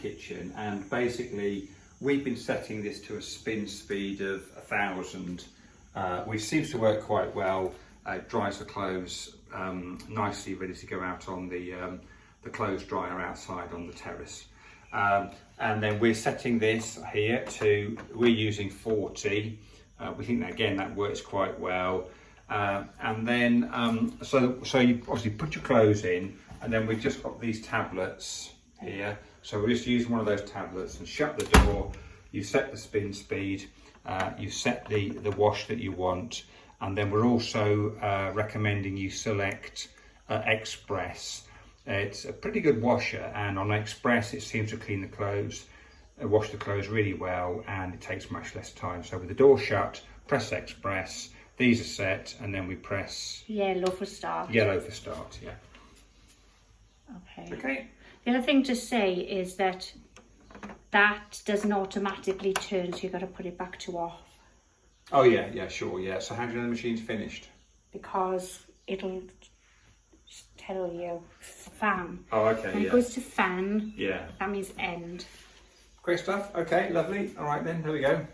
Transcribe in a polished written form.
kitchen, and basically we've been setting this to a spin speed of 1,000, which seems to work quite well. It dries the clothes nicely, ready to go out on the clothes dryer outside on the terrace. And then we're setting this here to, we're using 40. We think that again that works quite well. And then so you obviously put your clothes in, and then we've just got these tablets here. So we're just using one of those tablets and shut the door. You set the spin speed, you set the wash that you want, and then we're also recommending you select Express. It's a pretty good washer, and on Express it seems to clean the clothes, wash the clothes really well, and it takes much less time. So with the door shut, press Express, these are set, and then we press yellow for start. Yellow for start, yeah. Okay. The other thing to say is that doesn't automatically turn, so you've got to put it back to off. Oh yeah, sure, yeah. So how do you know the machine's finished? Because it'll tell you fan. Oh, okay, When it goes to fan, yeah, that means end. great stuff. Okay, lovely. All right then, there we go.